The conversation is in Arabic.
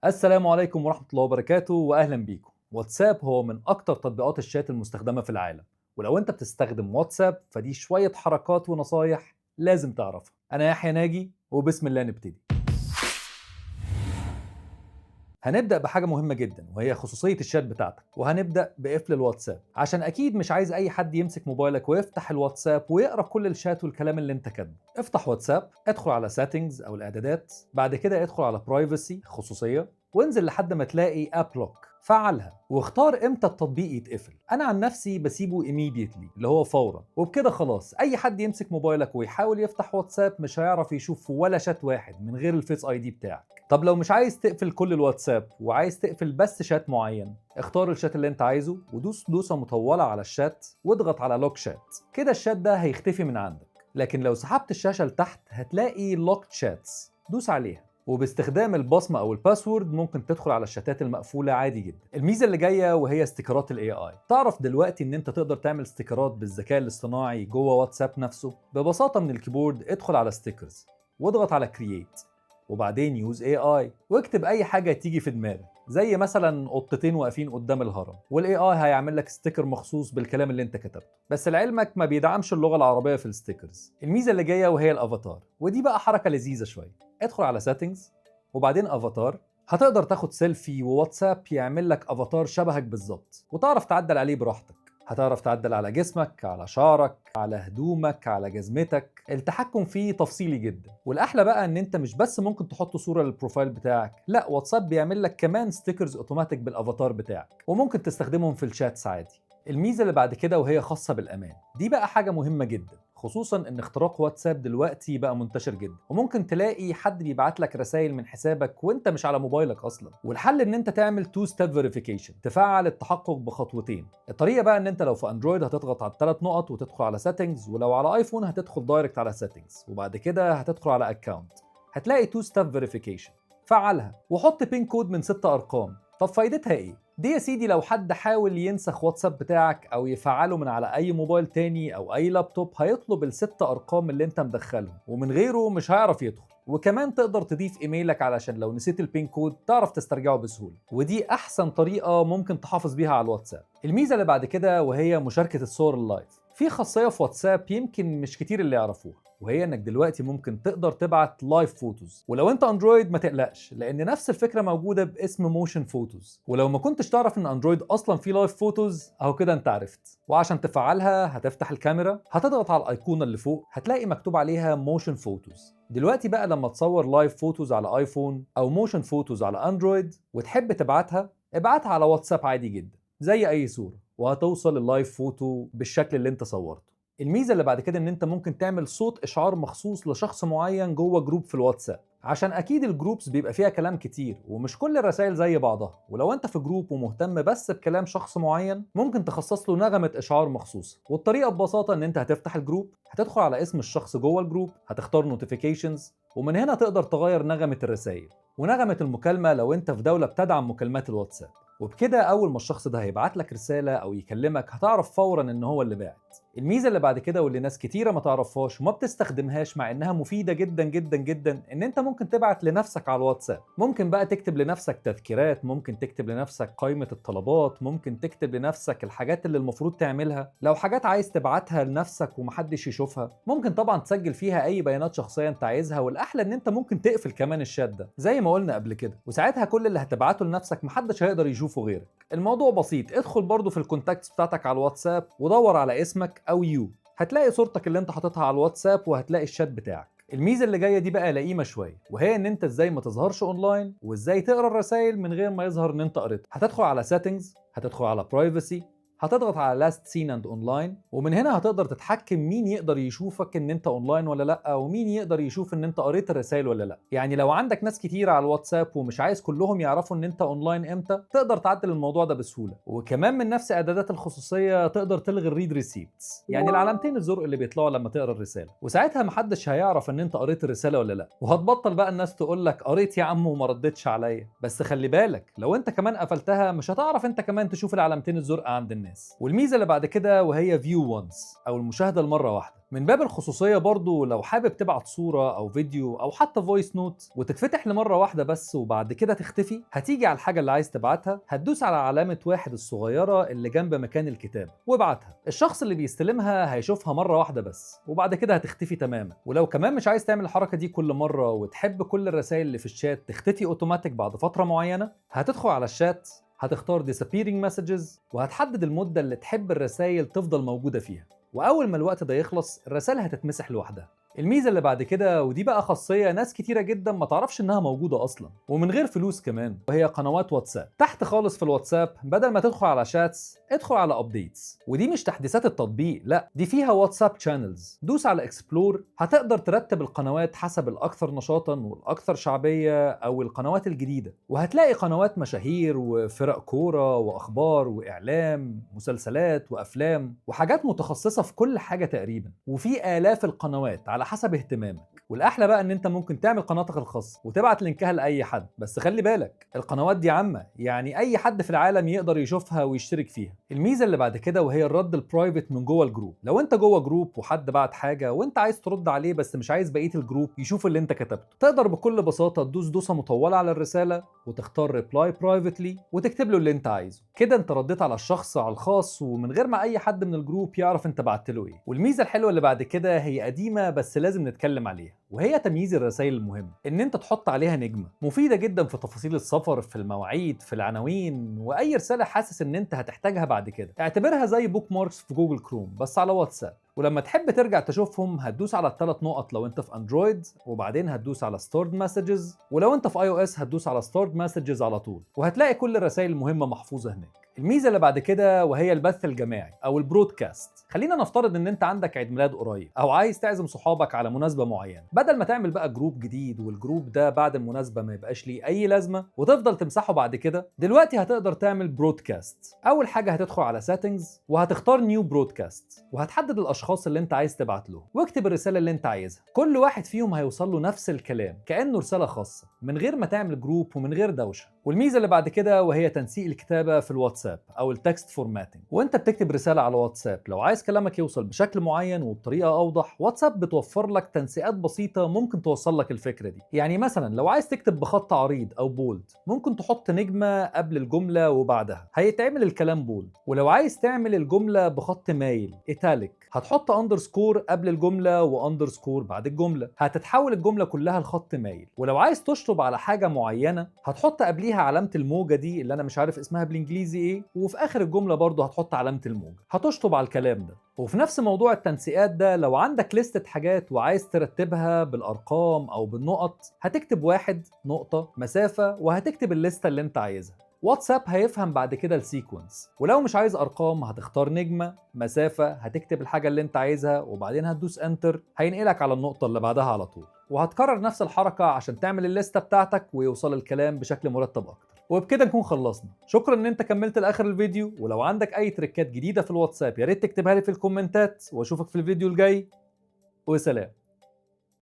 السلام عليكم ورحمة الله وبركاته وأهلا بيكم. واتساب هو من أكتر تطبيقات الشات المستخدمة في العالم، ولو أنت بتستخدم واتساب فدي شوية حركات ونصايح لازم تعرفها. أنا يحيى ناجي وبسم الله نبتدي. هنبدأ بحاجة مهمة جدا وهي خصوصية الشات بتاعتك، وهنبدأ بقفل الواتساب عشان أكيد مش عايز أي حد يمسك موبايلك ويفتح الواتساب ويقرأ كل الشات والكلام اللي أنت كاتبه. افتح واتساب، ادخل على سيتنجز أو الإعدادات، بعد كده ادخل على برايفسي خصوصية، وانزل لحد ما تلاقي اب لوك، فعلها واختار امتى التطبيق يتقفل. انا عن نفسي بسيبه immediately اللي هو فورا، وبكده خلاص اي حد يمسك موبايلك ويحاول يفتح واتساب مش هيعرف يشوف ولا شات واحد من غير الفيس اي دي بتاعك. طب لو مش عايز تقفل كل الواتساب وعايز تقفل بس شات معين، اختار الشات اللي انت عايزه ودوس دوسه مطوله على الشات واضغط على لوك شات، كده الشات ده هيختفي من عندك. لكن لو سحبت الشاشه لتحت هتلاقي لوك شاتس، دوس عليها، وباستخدام البصمه او الباسورد ممكن تدخل على الشتات المقفوله عادي جدا. الميزه اللي جايه وهي استيكرات الاي اي. تعرف دلوقتي ان انت تقدر تعمل استيكرات بالذكاء الاصطناعي جوه واتساب نفسه؟ ببساطه من الكيبورد ادخل على ستيكرز واضغط على كرييت، وبعدين يوز اي اي واكتب اي حاجه تيجي في دماغك، زي مثلا قطتين واقفين قدام الهرم، والاي اي هيعمل لك ستيكر مخصوص بالكلام اللي انت كتبته. بس لعلمك ما بيدعمش اللغه العربيه في الستيكرز. الميزه اللي جايه وهي الافاتار، ودي بقى حركه لذيذه شويه. ادخل على سيتنجز وبعدين افاتار، هتقدر تاخد سيلفي وواتساب يعمل لك افاتار شبهك بالظبط، وتعرف تعدل عليه براحتك. هتعرف تعدل على جسمك، على شعرك، على هدومك، على جزمتك. التحكم فيه تفصيلي جدا، والاحلى بقى ان انت مش بس ممكن تحط صورة للبروفايل بتاعك، لا، واتساب بيعمل لك كمان ستيكرز اوتوماتيك بالافاتار بتاعك، وممكن تستخدمهم في الشاتس عادي. الميزة اللي بعد كده وهي خاصة بالأمان، دي بقى حاجة مهمة جدا، خصوصا ان اختراق واتساب دلوقتي بقى منتشر جدا، وممكن تلاقي حد بيبعت لك رسائل من حسابك وانت مش على موبايلك اصلا. والحل ان انت تعمل تو ستيب فيريفيكيشن، تفعل التحقق بخطوتين. الطريقه بقى ان انت لو في اندرويد هتضغط على الثلاث نقط وتدخل على سيتنجز، ولو على ايفون هتدخل دايركت على سيتنجز وبعد كده هتدخل على اكونت، هتلاقي تو ستيب فيريفيكيشن، فعلها وحط بين كود من 6 ارقام. طب فايدتها ايه؟ دي يا سيدي لو حد حاول ينسخ واتساب بتاعك او يفعله من على اي موبايل تاني او اي لابتوب، هيطلب الست ارقام اللي انت مدخلهم، ومن غيره مش هيعرف يدخل. وكمان تقدر تضيف ايميلك علشان لو نسيت البين كود تعرف تسترجعه بسهولة، ودي احسن طريقة ممكن تحافظ بيها على الواتساب. الميزة اللي بعد كده وهي مشاركة الصور اللايف. في خاصية في واتساب يمكن مش كتير اللي يعرفوها، وهي انك دلوقتي ممكن تقدر تبعت لايف فوتوز. ولو انت اندرويد ما تقلقش، لان نفس الفكره موجوده باسم موشن فوتوز. ولو ما كنتش تعرف ان اندرويد اصلا فيه لايف فوتوز، اهو كده انت عرفت. وعشان تفعلها هتفتح الكاميرا، هتضغط على الايقونه اللي فوق، هتلاقي مكتوب عليها موشن فوتوز. دلوقتي بقى لما تصور لايف فوتوز على ايفون او موشن فوتوز على اندرويد وتحب تبعتها، ابعتها على واتساب عادي جدا زي اي صوره، وهتوصل اللايف فوتو بالشكل اللي انت صورته. الميزه اللي بعد كده ان انت ممكن تعمل صوت اشعار مخصوص لشخص معين جوه جروب في الواتساب، عشان اكيد الجروبس بيبقى فيها كلام كتير ومش كل الرسائل زي بعضها. ولو انت في جروب ومهتم بس بكلام شخص معين، ممكن تخصص له نغمه اشعار مخصوصه. والطريقه ببساطه ان انت هتفتح الجروب، هتدخل على اسم الشخص جوه الجروب، هتختار نوتيفيكيشنز، ومن هنا تقدر تغير نغمه الرسائل ونغمه المكالمه لو انت في دوله بتدعم مكالمات الواتساب. وبكده اول ما الشخص ده هيبعت لك رساله او يكلمك هتعرف فورا ان هو اللي باعت. الميزه اللي بعد كده واللي ناس كتيره ما تعرفهاش وما بتستخدمهاش مع انها مفيده جدا جدا جدا، ان انت ممكن تبعت لنفسك على الواتساب. ممكن بقى تكتب لنفسك تذكيرات، ممكن تكتب لنفسك قائمه الطلبات، ممكن تكتب لنفسك الحاجات اللي المفروض تعملها. لو حاجات عايز تبعتها لنفسك ومحدش يشوفها، ممكن طبعا تسجل فيها اي بيانات شخصيه انت عايزها. والاحلى ان انت ممكن تقفل كمان الشات ده زي ما قلنا قبل كده، وساعتها كل اللي هتبعته لنفسك محدش هيقدر يشوفه غيرك. الموضوع بسيط. ادخل برضو في الكونتاكتس بتاعتك على الواتساب ودور على اسمك او يو، هتلاقي صورتك اللي انت حاططها على الواتساب وهتلاقي الشات بتاعك. الميزه اللي جايه دي بقى لئيمه شويه، وهي ان انت ازاي ما تظهرش اونلاين وازاي تقرا الرسائل من غير ما يظهر ان انت قريتها. هتدخل على سيتنجز، هتدخل على برايفسي، هتضغط على لاست سين اند اونلاين، ومن هنا هتقدر تتحكم مين يقدر يشوفك ان انت اونلاين ولا لا، ومين يقدر يشوف ان انت قريت الرسائل ولا لا. يعني لو عندك ناس كتير على الواتساب ومش عايز كلهم يعرفوا ان انت اونلاين امتى، تقدر تعدل الموضوع ده بسهوله. وكمان من نفس اعدادات الخصوصيه تقدر تلغي الريد ريسيبتس، يعني العلامتين الزرق اللي بيطلعوا لما تقرا الرساله، وساعتها محدش هيعرف ان انت قريت الرساله ولا لا. وهتبطل بقى الناس تقول لك قريت يا عم وما ردتش عليا. بس خلي بالك، لو انت كمان قفلتها مش هتعرف انت كمان تشوف العلامتين الزرق عند الناس. الناس. والميزة اللي بعد كده وهي فيو وانس أو المشاهدة المرة واحدة. من باب الخصوصية برضو لو حابب تبعت صورة أو فيديو أو حتى فويس نوت وتتفتح لمرة واحدة بس وبعد كده تختفي، هتيجي على الحاجة اللي عايز تبعتها، هتدوس على علامة واحد الصغيرة اللي جنب مكان الكتابة وابعتها. الشخص اللي بيستلمها هيشوفها مرة واحدة بس وبعد كده هتختفي تماما. ولو كمان مش عايز تعمل الحركة دي كل مرة وتحب كل الرسائل اللي في الشات تختفي اوتوماتيك بعد فترة معينة، هتدخل على الشات، هتختار disappearing messages وهتحدد المدة اللي تحب الرسائل تفضل موجودة فيها، وأول ما الوقت ده يخلص الرسالة هتتمسح لوحدها. الميزة اللي بعد كده ودي بقى خاصية ناس كتيرة جدا ما تعرفش انها موجودة اصلا ومن غير فلوس كمان، وهي قنوات واتساب. تحت خالص في الواتساب بدل ما تدخل على شاتس ادخل على ابديتس، ودي مش تحديثات التطبيق، لا دي فيها واتساب شانلز. دوس على اكسبلور، هتقدر ترتب القنوات حسب الاكثر نشاطا والاكثر شعبية او القنوات الجديدة، وهتلاقي قنوات مشاهير وفرق كورة واخبار واعلام، مسلسلات وافلام وحاجات متخصصة في كل حاجة تقريبا، وفي آلاف القنوات على حسب اهتمامك. والاحلى بقى ان انت ممكن تعمل قناتك الخاصه وتبعت لينكها لاي حد، بس خلي بالك القنوات دي عامه، يعني اي حد في العالم يقدر يشوفها ويشترك فيها. الميزه اللي بعد كده وهي الرد البرايفت من جوه الجروب. لو انت جوه جروب وحد بعت حاجه وانت عايز ترد عليه بس مش عايز بقيه الجروب يشوف اللي انت كتبته، تقدر بكل بساطه تدوس دوسه مطوله على الرساله وتختار ريبلاي برايفتلي وتكتب له اللي انت عايزه. كده انت رديت على الشخص على الخاص ومن غير ما اي حد من الجروب يعرف انت بعت له ايه. والميزه الحلوه اللي بعد كده هي قديمه بس لازم نتكلم عليها، وهي تمييز الرسائل المهمة. ان انت تحط عليها نجمة مفيدة جدا في تفاصيل السفر، في المواعيد، في العناوين، واي رسالة حاسس ان انت هتحتاجها بعد كده. اعتبرها زي بوك ماركس في جوجل كروم بس على واتساب. ولما تحب ترجع تشوفهم هتدوس على الثلاث نقط لو انت في اندرويد، وبعدين هتدوس على ستورد مسجز، ولو انت في اي او اس هتدوس على ستورد مسجز على طول، وهتلاقي كل الرسائل المهمة محفوظة هناك. الميزة اللي بعد كده وهي البث الجماعي او البرودكاست. خلينا نفترض ان انت عندك عيد ميلاد قريب او عايز تعزم صحابك على مناسبة معينة، بدل ما تعمل بقى جروب جديد والجروب ده بعد المناسبة ما يبقاش ليه اي لازمة وتفضل تمسحه بعد كده، دلوقتي هتقدر تعمل برودكاست. اول حاجة هتدخل على سيتنجز وهتختار نيو برودكاست وهتحدد الاشخاص اللي انت عايز تبعت له واكتب الرسالة اللي انت عايزها. كل واحد فيهم هيوصل له نفس الكلام كأنه رسالة خاصة من غير ما تعمل جروب ومن غير دوشة. والميزة اللي بعد كده وهي تنسيق الكتابة في الواتساب او التكست فورماتنج. وانت بتكتب رسالة على واتساب لو عايز كلامك يوصل بشكل معين وبطريقة اوضح، واتساب بتوفر لك تنسيقات بسيطة ممكن توصل لك الفكرة دي. يعني مثلا لو عايز تكتب بخط عريض او بولد ممكن تحط نجمة قبل الجملة وبعدها هيتعمل الكلام بولد، ولو عايز تعمل الجملة بخط مايل ايتاليك هتحط اندرسكور قبل الجملة واندرسكور بعد الجملة، هتتحول الجملة كلها لخط مايل. ولو عايز تشطب على حاجة معينة هتحط قبليها علامة الموجة دي اللي انا مش عارف اسمها بالانجليزي ايه، وفي اخر الجملة برضو هتحط علامة الموجة، هتشطب على الكلام ده. وفي نفس موضوع التنسيقات ده لو عندك لستة حاجات وعايز ترتبها بالارقام او بالنقط هتكتب واحد نقطة مسافة وهتكتب الليستة اللي انت عايزها. واتساب هيفهم بعد كده السيكونس، ولو مش عايز ارقام هتختار نجمة مسافة، هتكتب الحاجة اللي انت عايزها وبعدين هتدوس انتر هينقلك على النقطة اللي بعدها على طول، وهتكرر نفس الحركة عشان تعمل الليستة بتاعتك ويوصل الكلام بشكل مرتب اكتر. وبكده نكون خلصنا. شكرا ان انت كملت لاخر الفيديو، ولو عندك اي تريكات جديدة في الواتساب يا ريت تكتبها لي في الكومنتات، واشوفك في الفيديو الجاي وسلام.